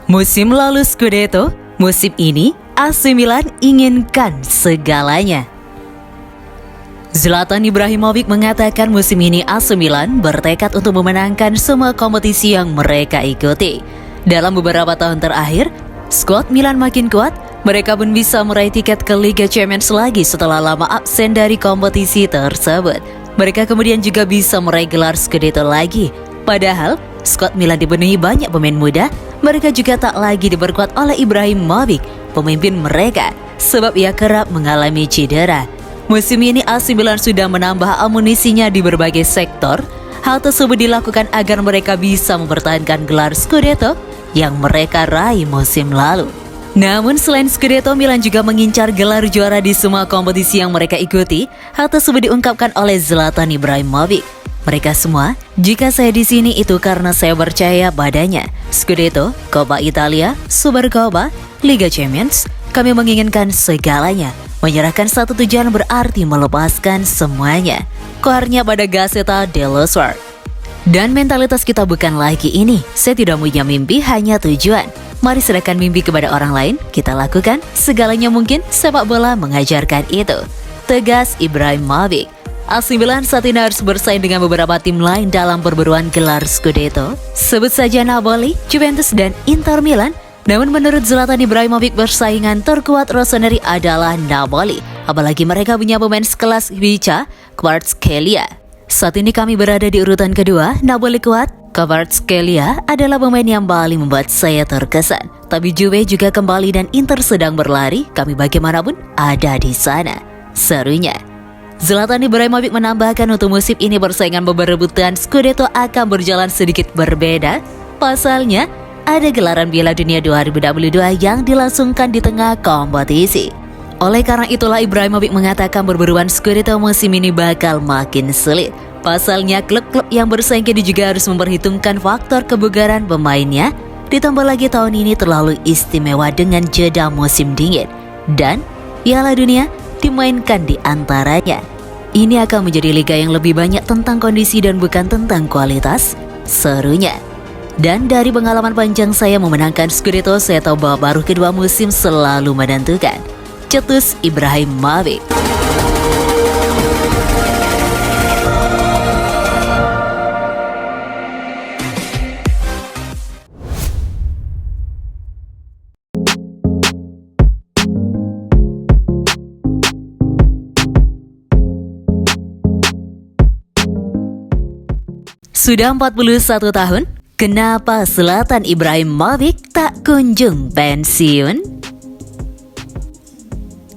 Musim lalu Scudetto, musim ini AC Milan inginkan segalanya. Zlatan Ibrahimovic mengatakan musim ini AC Milan bertekad untuk memenangkan semua kompetisi yang mereka ikuti. Dalam beberapa tahun terakhir, skuad Milan makin kuat, mereka pun bisa meraih tiket ke Liga Champions lagi setelah lama absen dari kompetisi tersebut. Mereka kemudian juga bisa meraih gelar Scudetto lagi. Padahal, skuad Milan dipenuhi banyak pemain muda, mereka juga tak lagi diperkuat oleh Ibrahimovic, pemimpin mereka, sebab ia kerap mengalami cedera. Musim ini AC Milan sudah menambah amunisinya di berbagai sektor. Hal tersebut dilakukan agar mereka bisa mempertahankan gelar Scudetto yang mereka raih musim lalu. Namun selain Scudetto, Milan juga mengincar gelar juara di semua kompetisi yang mereka ikuti. Hal tersebut diungkapkan oleh Zlatan Ibrahimovic. Mereka semua, jika saya di sini itu karena saya percaya padanya. Scudetto, Coppa Italia, Supercoppa, Liga Champions, kami menginginkan segalanya. Menyerahkan satu tujuan berarti melepaskan semuanya. Koarnya pada Gazzetta dello Sport. Dan mentalitas kita bukan lagi ini. Saya tidak punya mimpi, hanya tujuan. Mari serahkan mimpi kepada orang lain, kita lakukan segalanya mungkin. Sepak bola mengajarkan itu, tegas Ibrahimovic. AC Milan saat ini harus bersaing dengan beberapa tim lain dalam perburuan gelar Scudetto. Sebut saja Napoli, Juventus, dan Inter Milan. Namun menurut Zlatan Ibrahimovic, persaingan terkuat rossoneri adalah Napoli. Apalagi mereka punya pemain sekelas Vicha Kvaratskhelia. Saat ini kami berada di urutan kedua, Napoli kuat. Kvaratskhelia adalah pemain yang paling membuat saya terkesan. Tapi Juve juga kembali dan Inter sedang berlari, kami bagaimanapun ada di sana. Serunya. Zlatan Ibrahimovic menambahkan untuk musim ini persaingan perebutan Scudetto akan berjalan sedikit berbeda. Pasalnya, ada gelaran Piala Dunia 2022 yang dilangsungkan di tengah kompetisi. Oleh karena itulah Ibrahimovic mengatakan perburuan Scudetto musim ini bakal makin sulit. Pasalnya, klub-klub yang bersaing ini juga harus memperhitungkan faktor kebugaran pemainnya. Ditambah lagi tahun ini terlalu istimewa dengan jeda musim dingin. Dan Piala Dunia dimainkan di antaranya. Ini akan menjadi liga yang lebih banyak tentang kondisi dan bukan tentang kualitas. Serunya. Dan dari pengalaman panjang saya memenangkan Scudetto, saya tahu bahwa baru kedua musim selalu menentukan. Cetus Ibrahimovic. Sudah 41 tahun, kenapa Zlatan Ibrahimovic tak kunjung pensiun?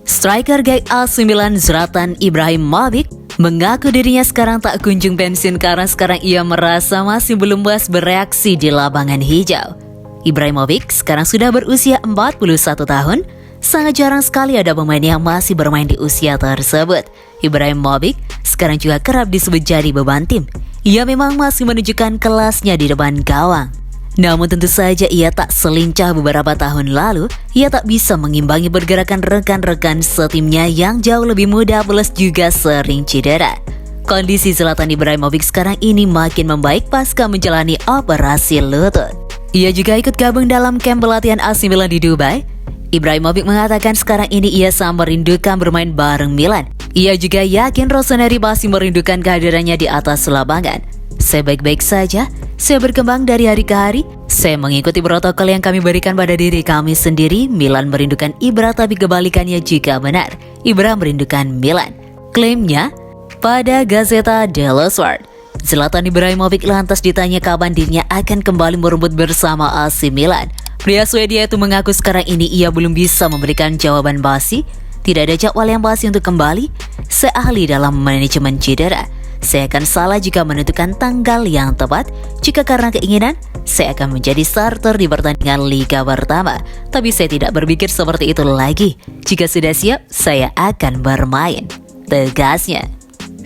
Striker gaya AC Milan Zlatan Ibrahimovic mengaku dirinya sekarang tak kunjung pensiun karena sekarang ia merasa masih belum puas bereaksi di lapangan hijau. Ibrahimovic sekarang sudah berusia 41 tahun. Sangat jarang sekali ada pemain yang masih bermain di usia tersebut. Ibrahimovic sekarang juga kerap disebut jadi beban tim. Ia memang masih menunjukkan kelasnya di depan gawang. Namun tentu saja ia tak selincah beberapa tahun lalu. Ia tak bisa mengimbangi pergerakan rekan-rekan setimnya yang jauh lebih muda plus juga sering cedera. Kondisi Zlatan Ibrahimovic sekarang ini makin membaik pasca menjalani operasi lutut. Ia juga ikut gabung dalam kamp pelatihan AC Milan di Dubai. Ibrahimovic mengatakan sekarang ini ia sangat merindukan bermain bareng Milan. Ia juga yakin rossoneri pasti merindukan kehadirannya di atas lapangan. Saya baik-baik saja, saya berkembang dari hari ke hari. Saya mengikuti protokol yang kami berikan pada diri kami sendiri. Milan merindukan Ibra, tapi kebalikannya jika benar. Ibra merindukan Milan, klaimnya pada Gazzetta dello Sport. Zlatan Ibrahimovic lantas ditanya kapan dirinya akan kembali merebut bersama AC Milan. Pria Swedia itu mengaku sekarang ini ia belum bisa memberikan jawaban pasti. Tidak ada jadwal yang pasti untuk kembali. Saya ahli dalam manajemen cedera. Saya akan salah jika menentukan tanggal yang tepat. Jika karena keinginan, saya akan menjadi starter di pertandingan Liga pertama. Tapi saya tidak berpikir seperti itu lagi. Jika sudah siap, saya akan bermain, tegasnya.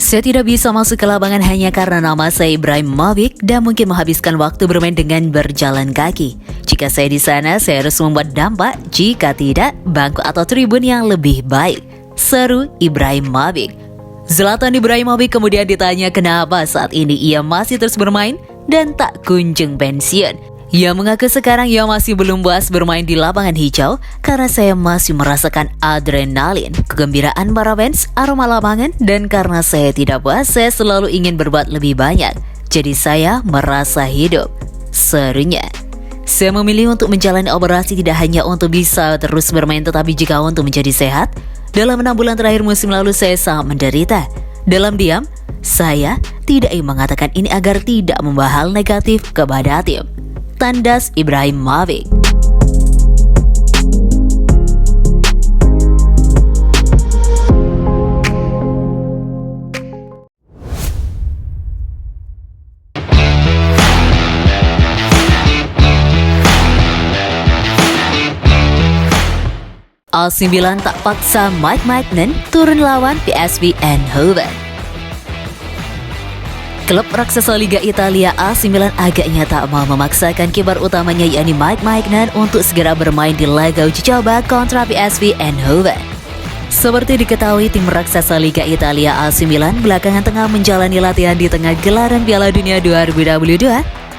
Saya tidak bisa masuk ke lapangan hanya karena nama saya Ibrahimovic dan mungkin menghabiskan waktu bermain dengan berjalan kaki. Jika saya di sana, saya harus membuat dampak. Jika tidak, bangku atau tribun yang lebih baik. Seru Ibrahimovic. Zlatan Ibrahimovic kemudian ditanya kenapa saat ini ia masih terus bermain dan tak kunjung pensiun. Ia mengaku sekarang ia masih belum puas bermain di lapangan hijau karena saya masih merasakan adrenalin, kegembiraan para fans, aroma lapangan, dan karena saya tidak puas, saya selalu ingin berbuat lebih banyak. Jadi saya merasa hidup, serunya. Saya memilih untuk menjalani operasi tidak hanya untuk bisa terus bermain tetapi juga untuk menjadi sehat. Dalam 6 bulan terakhir musim lalu saya sangat menderita. Dalam diam, saya tidak ingin mengatakan ini agar tidak membawa hal negatif kepada tim. Tandas Ibrahim Mavic. AC Milan tak paksa Mike Maignan turun lawan PSV Eindhoven. Klub raksasa Liga Italia AC Milan agaknya tak mau memaksakan kiper utamanya yakni Mike Maignan untuk segera bermain di laga uji coba kontra PSV Eindhoven. Seperti diketahui, tim raksasa Liga Italia AC Milan belakangan tengah menjalani latihan di tengah gelaran Piala Dunia 2022.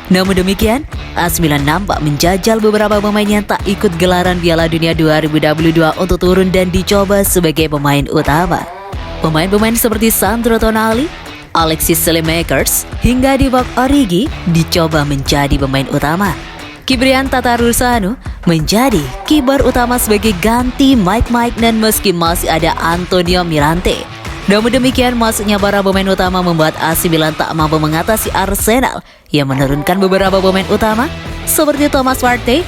Namun demikian, AC Milan nampak menjajal beberapa pemain yang tak ikut gelaran Piala Dunia 2022 untuk turun dan dicoba sebagai pemain utama. Pemain-pemain seperti Sandro Tonali, Alexis Saelemaekers, hingga Divock Origi dicoba menjadi pemain utama. Kyprian Tatarusanu menjadi kiper utama sebagai ganti Mike Maignan meski masih ada Antonio Mirante. Namun demikian, masuknya para pemain utama membuat AC Milan tak mampu mengatasi Arsenal yang menurunkan beberapa pemain utama seperti Thomas Partey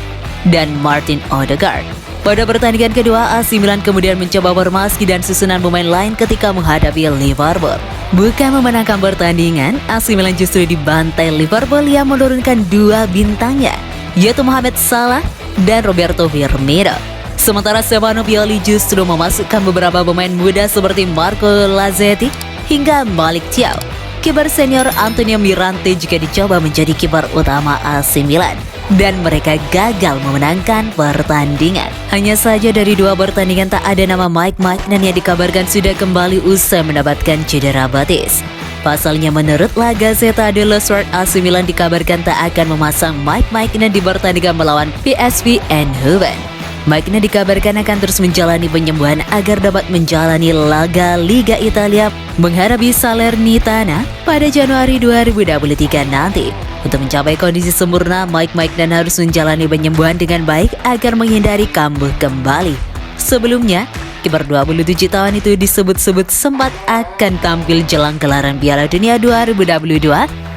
dan Martin Odegaard. Pada pertandingan kedua, AC Milan kemudian mencoba formasi dan susunan pemain lain ketika menghadapi Liverpool. Bukan memenangkan pertandingan, AC Milan justru dibantai Liverpool yang menurunkan 2 bintangnya, yaitu Mohamed Salah dan Roberto Firmino. Sementara Stefano Pioli justru memasukkan beberapa pemain muda seperti Marco Lazzetti hingga Malik Thiaw. Kiper senior Antonio Mirante juga dicoba menjadi kiper utama AC Milan, dan mereka gagal memenangkan pertandingan. Hanya saja dari 2 pertandingan tak ada nama Mike Maignan yang dikabarkan sudah kembali usai mendapatkan cedera batis. Pasalnya menurut La Gazzetta dello Sport, AC Milan dikabarkan tak akan memasang Mike Maignan di pertandingan melawan PSV Eindhoven. Maignan dikabarkan akan terus menjalani penyembuhan agar dapat menjalani laga Liga Italia menghadapi Salernitana pada Januari 2023 nanti. Untuk mencapai kondisi sempurna, Mike Maignan harus menjalani penyembuhan dengan baik agar menghindari kambuh kembali. Sebelumnya, kiper 27 tahun itu disebut-sebut sempat akan tampil jelang gelaran Piala Dunia 2022,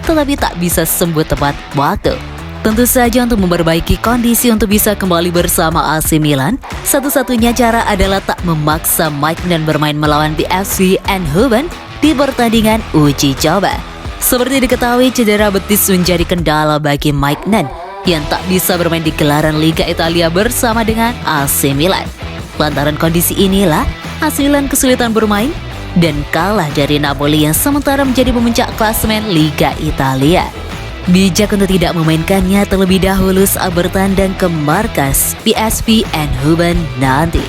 tetapi tak bisa sembuh tepat waktu. Tentu saja untuk memperbaiki kondisi untuk bisa kembali bersama AC Milan, satu-satunya cara adalah tak memaksa Maignan bermain melawan PSV Eindhoven di pertandingan uji coba. Seperti diketahui, cedera betis menjadi kendala bagi Maignan yang tak bisa bermain di gelaran Liga Italia bersama dengan AC Milan. Lantaran kondisi inilah, AC Milan kesulitan bermain dan kalah dari Napoli yang sementara menjadi pemuncak klasemen Liga Italia. Bijak untuk tidak memainkannya terlebih dahulu saat bertandang ke markas PSV Eindhoven nanti.